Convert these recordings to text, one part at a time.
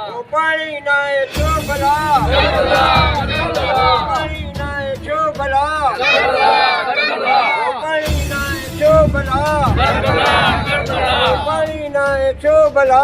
पानी ना है जो भला, पानी ना है जो भला, पानी ना है जो भला, पानी ना है जो भला।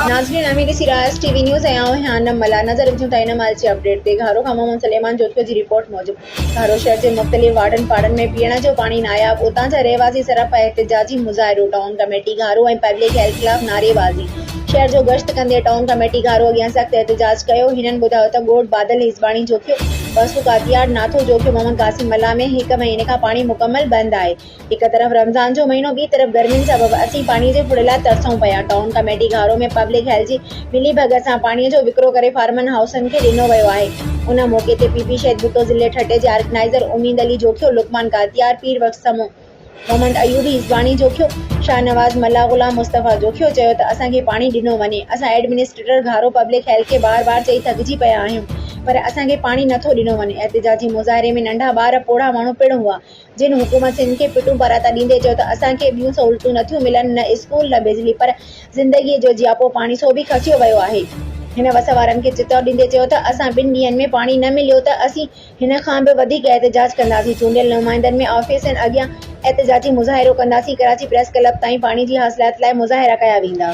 नाज़रीन अमीर सिराज टीवी न्यूज़ आया है आनम मला नजर रखूं ताइन माल से अपडेट ते घारो खां मोहम्मद सलेमान जोधपुर जी रिपोर्ट मूजिब घारो शहर के मुख्तलिफ वार्डन पाड़न में पीअण जो पानी नायाब उतां जा रहवासी सरफ एहतजाजी मुज़ाहिरो टाउन कमेटी घारो ऐं पब्लिक हेल्थ खिलाफ नारेबाज़ी शहर जो गश्त कंदे टाउन कमेटी घारो अॻियां सख़्त एहतजाज कयो। हिननि ॿुधायो त ॻोठ बादल हिज़बाणी जोखियो बसु कातियार नाथो जोखियो मोहम्मद कासिम मल्ला में 1 महीने का पानी मुकम्मल बंद है। एक तरफ रमज़ान जो महीनो ॿी तरफ गर्मियुनि सबब असीं पानी जे फुड़ लाइ तरसूं पिया। टाउन कमेटी घारो में पब्लिक हेल्थ जी मिली भगत सां पानी जो विकिरो करे फार्मन हाउसन खे ॾिनो वियो आहे। उन मौके ते पीपी शहीद भुट्टो ज़िले ठटे जे ऑर्गेनाइज़र उमीद अली जोखियो, लुकमान कातियार, पीर वक्त समूह मोहम्मद अयूबी हिज़बाणी जोखियो, शाहनवाज़ मल्ला गुलाम मुस्तफ़ा जोखियो चयो त असांखे पानी ॾिनो वञे। असां एडमिनिस्ट्रेटर घारो पब्लिक हेल्थ खे बार चई थकिजी पिया आहियूं पर असांखे पानी नथो ॾिनो वञे। एहतजाजी मुज़ाहिरे में नंढा ॿार पोढ़ा माण्हू पिणु हुआ जिन हुकूमत सिंध खे पिटूं पराता ॾींदे चयो त असांखे ॿियूं सहूलियतूं नथियूं मिलनि, न स्कूल न बिजली, पर ज़िंदगीअ जो जियापो पानी सो बि खसियो वियो आहे। हिन वस वारनि खे चितौड़ ॾींदे चयो त असां 2 ॾींहंनि में पानी न मिलियो त असीं हिन खां बि वधीक एहतजाज कंदासीं। चूंडियल नुमाइंदनि में ऑफिसनि अॻियां एहतजाजी मुज़ाहिरो कंदासीं। कराची प्रेस क्लब ताईं पानी जी हासिलात लाइ मुज़ाहिरा कया वेंदा।